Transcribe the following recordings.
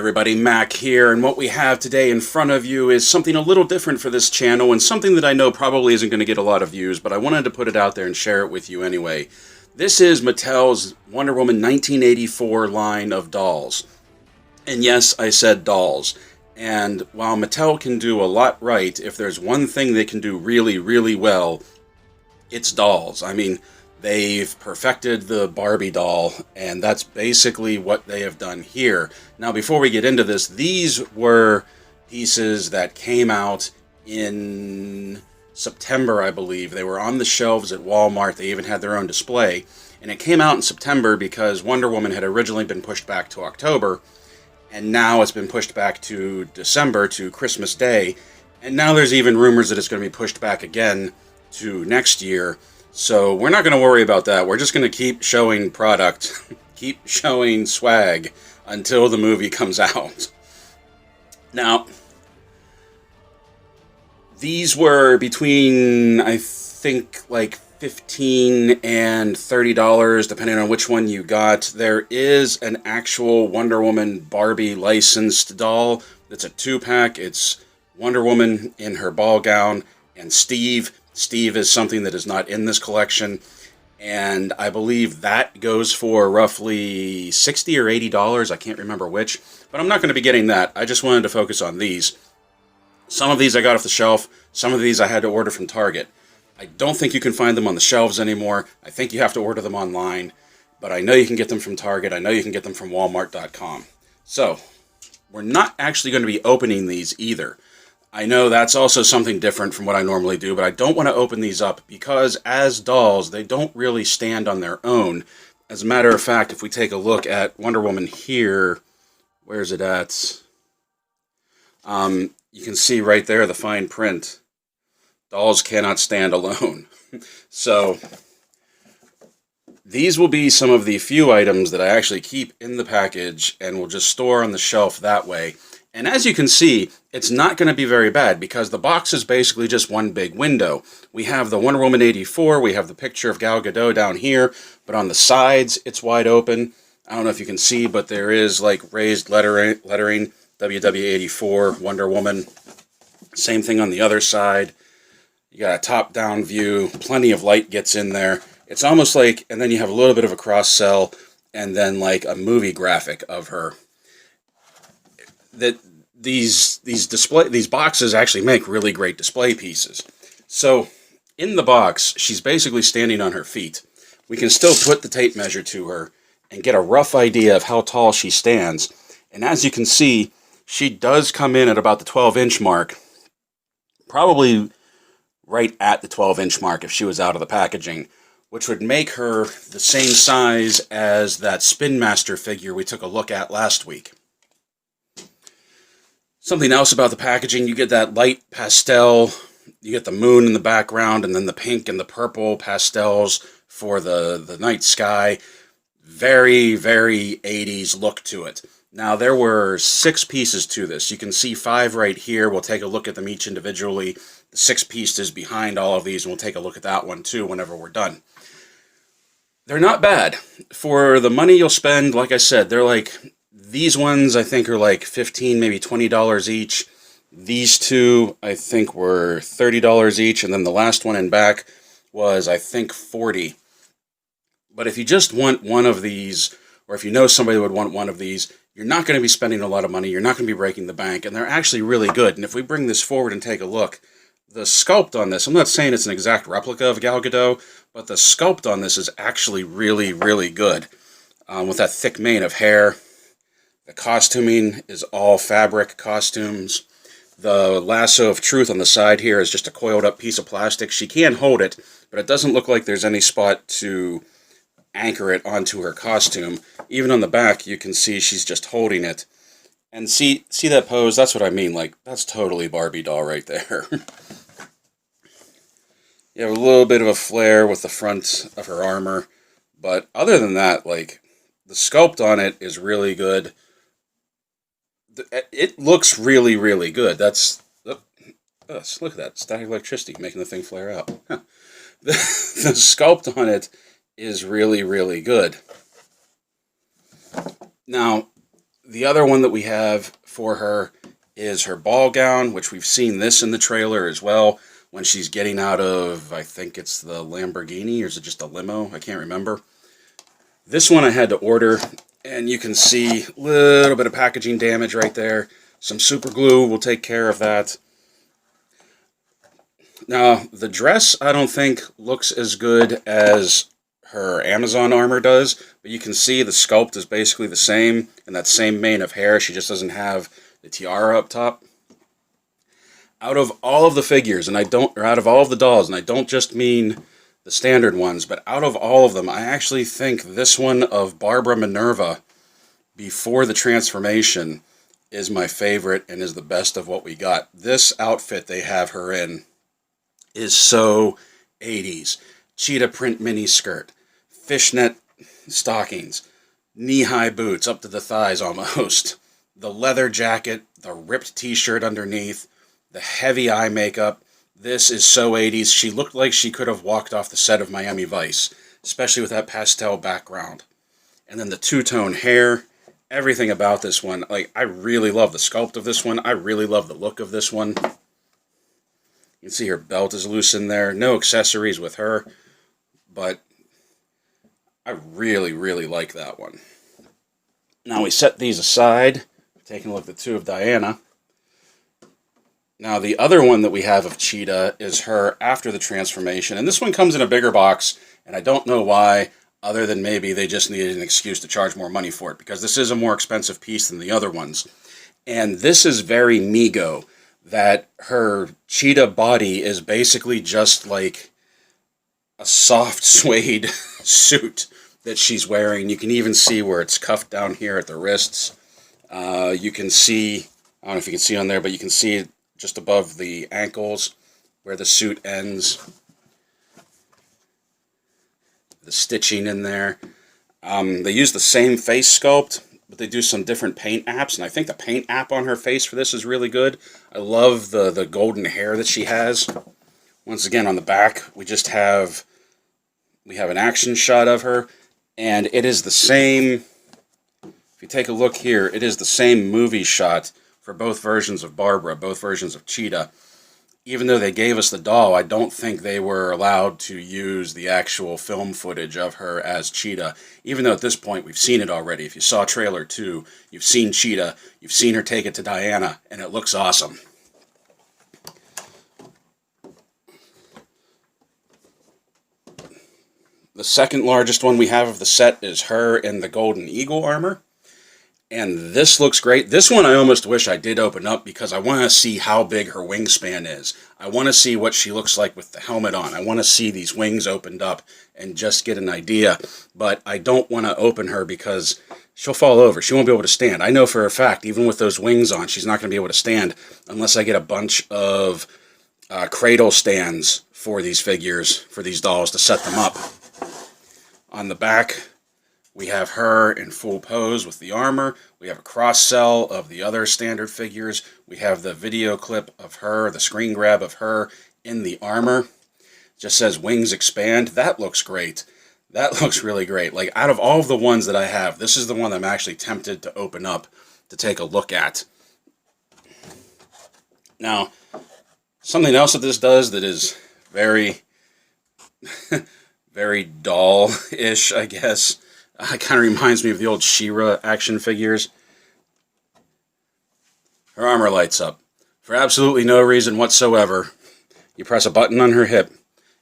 Everybody, Mac here, and what we have today in front of you is something a little different for this channel, and something that I know probably isn't going to get a lot of views, but I wanted to put it out there and share it with you anyway. This is Mattel's Wonder Woman 1984 line of dolls. And yes, I said dolls. And while Mattel can do a lot right, if there's one thing they can do really, really well, it's dolls. I mean, they've perfected the Barbie doll, and that's basically what they have done here. Now, before we get into this, these were pieces that came out in September, I believe. They were on the shelves at Walmart. They even had their own display. And it came out in September because Wonder Woman had originally been pushed back to October, and now it's been pushed back to December, to Christmas Day. And now there's even rumors that it's going to be pushed back again to next year. So we're not going to worry about that. We're just going to keep showing product, keep showing swag until the movie comes out. Now, these were between, I think, like $15 and $30, depending on which one you got. There is an actual Wonder Woman Barbie licensed doll. It's a 2-pack. It's Wonder Woman in her ball gown and Steve. Steve is something that is not in this collection, and I believe that goes for roughly $60 or $80. I can't remember which, but I'm not going to be getting that. I just wanted to focus on these. Some of these I got off the shelf. Some of these I had to order from Target. I don't think you can find them on the shelves anymore. I think you have to order them online, but I know you can get them from Target. I know you can get them from Walmart.com. So, we're not actually going to be opening these either. I know that's also something different from what I normally do, but I don't want to open these up because as dolls, they don't really stand on their own. As a matter of fact, if we take a look at Wonder Woman here, where's it at? You can see right there the fine print. Dolls cannot stand alone. So, these will be some of the few items that I actually keep in the package and will just store on the shelf that way. And as you can see, it's not going to be very bad because the box is basically just one big window. We have the Wonder Woman 84, we have the picture of Gal Gadot down here, but on the sides it's wide open. I don't know if you can see, but there is like raised lettering WW84, Wonder Woman. Same thing on the other side. You got a top-down view, plenty of light gets in there. It's almost like, and then you have a little bit of a cross-cell, and then like a movie graphic of her. That these boxes actually make really great display pieces. So in the box, she's basically standing on her feet. We can still put the tape measure to her and get a rough idea of how tall she stands. And as you can see, she does come in at about the 12-inch mark, probably right at the 12-inch mark if she was out of the packaging, which would make her the same size as that Spin Master figure we took a look at last week. Something else about the packaging, you get that light pastel, you get the moon in the background, and then the pink and the purple pastels for the night sky. Very, very 80s look to it. Now, there were 6 pieces to this. You can see 5 right here. We'll take a look at them each individually. The 6th piece is behind all of these, and we'll take a look at that one too whenever we're done. They're not bad. For the money you'll spend, like I said, they're like... These ones, I think, are like $15, maybe $20 each. These two, I think, were $30 each. And then the last one in back was, I think, $40. But if you just want one of these, or if you know somebody would want one of these, you're not going to be spending a lot of money. You're not going to be breaking the bank. And they're actually really good. And if we bring this forward and take a look, the sculpt on this, I'm not saying it's an exact replica of Gal Gadot, but the sculpt on this is actually really, really good. With that thick mane of hair. The costuming is all fabric costumes. The lasso of truth on the side here is just a coiled up piece of plastic. She can hold it, but it doesn't look like there's any spot to anchor it onto her costume. Even on the back, you can see she's just holding it. And see that pose? That's what I mean. Like, that's totally Barbie doll right there. You have a little bit of a flare with the front of her armor. But other than that, like, the sculpt on it is really good. It looks really, really good. That's... look at that. Static electricity making the thing flare out. Huh. The sculpt on it is really, really good. Now, the other one that we have for her is her ball gown, which we've seen this in the trailer as well, when she's getting out of, I think it's the Lamborghini, or is it just a limo? I can't remember. This one I had to order, and you can see a little bit of packaging damage right there. Some super glue will take care of that. Now, the dress I don't think looks as good as her Amazon armor does, but you can see the sculpt is basically the same, and that same mane of hair. She just doesn't have the tiara up top. Out of all of the figures, or out of all of the dolls, and I don't just mean the standard ones, but out of all of them, I actually think this one of Barbara Minerva before the transformation is my favorite and is the best of what we got. This outfit they have her in is so 80s. Cheetah print mini skirt, fishnet stockings, knee-high boots up to the thighs almost, the leather jacket, the ripped t-shirt underneath, the heavy eye makeup. This is so 80s. She looked like she could have walked off the set of Miami Vice, especially with that pastel background. And then the two-tone hair, everything about this one. Like, I really love the sculpt of this one. I really love the look of this one. You can see her belt is loose in there. No accessories with her, but I really, really like that one. Now we set these aside, taking a look at the two of Diana. Now the other one that we have of Cheetah is her after the transformation, and this one comes in a bigger box, and I don't know why, other than maybe they just needed an excuse to charge more money for it, because this is a more expensive piece than the other ones. And this is very Mego, that her cheetah body is basically just like a soft suede suit that she's wearing. You can even see where it's cuffed down here at the wrists. You can see, I don't know if you can see on there, but you can see just above the ankles where the suit ends. The stitching in there. They use the same face sculpt, but they do some different paint apps, and I think the paint app on her face for this is really good. I love the golden hair that she has. Once again, on the back, we have an action shot of her, and it is the same, if you take a look here, it is the same movie shot for both versions of Barbara, both versions of Cheetah. Even though they gave us the doll, I don't think they were allowed to use the actual film footage of her as Cheetah, even though at this point we've seen it already. If you saw trailer 2, you've seen Cheetah, you've seen her take it to Diana, and it looks awesome. The second largest one we have of the set is her in the Golden Eagle armor. And this looks great. This one I almost wish I did open up because I want to see how big her wingspan is. I want to see what she looks like with the helmet on. I want to see these wings opened up and just get an idea. But I don't want to open her because she'll fall over. She won't be able to stand. I know for a fact, even with those wings on, she's not going to be able to stand unless I get a bunch of cradle stands for these figures, for these dolls to set them up. On the back, we have her in full pose with the armor. We have a cross-sell of the other standard figures. We have the video clip of her, the screen grab of her in the armor. It just says wings expand. That looks great. That looks really great. Like, out of all of the ones that I have, this is the one I'm actually tempted to open up to take a look at. Now, something else that this does that is very, very doll-ish, I guess. It kind of reminds me of the old She-Ra action figures. Her armor lights up. For absolutely no reason whatsoever, you press a button on her hip,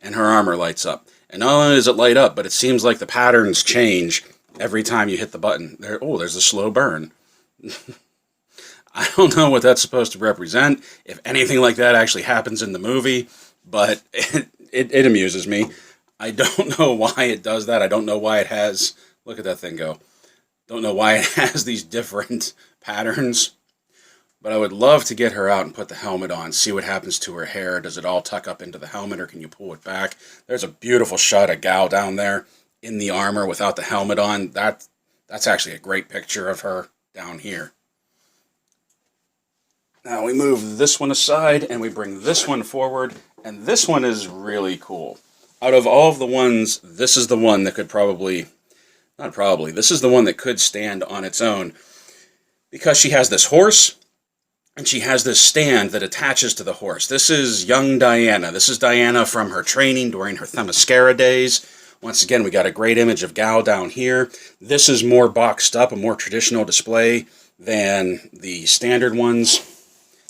and her armor lights up. And not only does it light up, but it seems like the patterns change every time you hit the button. There's a slow burn. I don't know what that's supposed to represent, if anything like that actually happens in the movie, but it amuses me. I don't know why it does that. I don't know why it has... Look at that thing go. Don't know why it has these different patterns. But I would love to get her out and put the helmet on, see what happens to her hair. Does it all tuck up into the helmet, or can you pull it back? There's a beautiful shot of Gal down there in the armor without the helmet on. That's actually a great picture of her down here. Now we move this one aside, and we bring this one forward, and this one is really cool. Out of all of the ones, this is the one that could this is the one that could stand on its own. because she has this horse, and she has this stand that attaches to the horse. This is young Diana. This is Diana from her training during her Themyscira days. Once again, we got a great image of Gal down here. This is more boxed up, a more traditional display than the standard ones,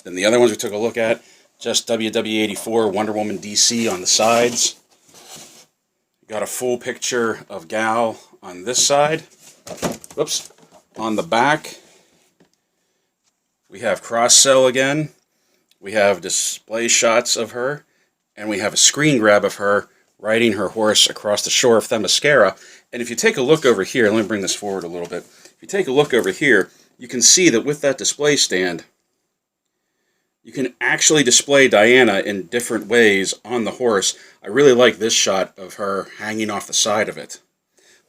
than the other ones we took a look at. Just WW84 Wonder Woman DC on the sides. Got a full picture of Gal on this side. Whoops. On the back, we have cross-cell again, we have display shots of her, and we have a screen grab of her riding her horse across the shore of Themyscira. And if you take a look over here, let me bring this forward a little bit. If you take a look over here, you can see that with that display stand, you can actually display Diana in different ways on the horse. I really like this shot of her hanging off the side of it.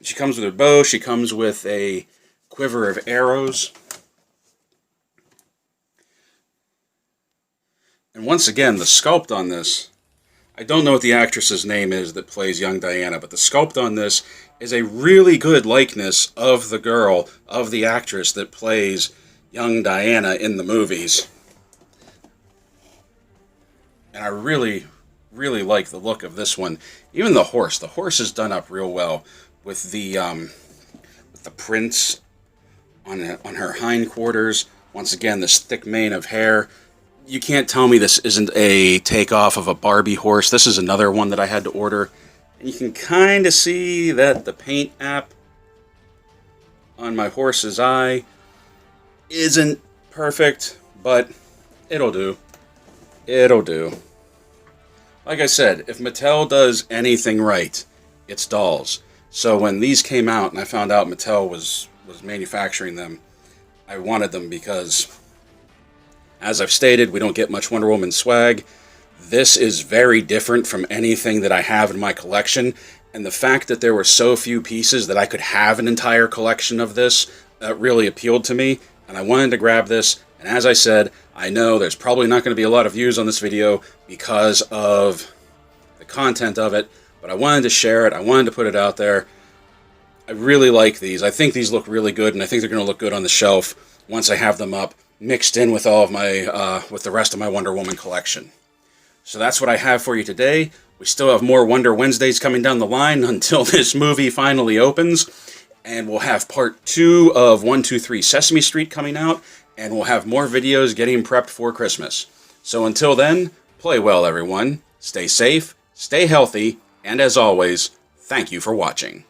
She comes with her bow, she comes with a quiver of arrows. And once again, the sculpt on this, I don't know what the actress's name is that plays young Diana, but the sculpt on this is a really good likeness of the girl, of the actress that plays young Diana in the movies. And I really, really like the look of this one. Even the horse is done up real well with the prints on her hindquarters. Once again, this thick mane of hair. You can't tell me this isn't a takeoff of a Barbie horse. This is another one that I had to order. And you can kind of see that the paint app on my horse's eye isn't perfect, but it'll do. It'll do. Like I said, if Mattel does anything right, it's dolls. So when these came out and I found out Mattel was manufacturing them, I wanted them because, as I've stated, we don't get much Wonder Woman swag. This is very different from anything that I have in my collection, and the fact that there were so few pieces that I could have an entire collection of this really appealed to me, and I wanted to grab this. And as I said, I know there's probably not going to be a lot of views on this video because of the content of it, but I wanted to share it, I wanted to put it out there. I really like these. I think these look really good, and I think they're going to look good on the shelf once I have them up, mixed in with all of my, with the rest of my Wonder Woman collection. So that's what I have for you today. We still have more Wonder Wednesdays coming down the line until this movie finally opens. And we'll have part 2 of 123 Sesame Street coming out. And we'll have more videos getting prepped for Christmas. So until then, play well everyone. Stay safe, stay healthy, and as always, thank you for watching.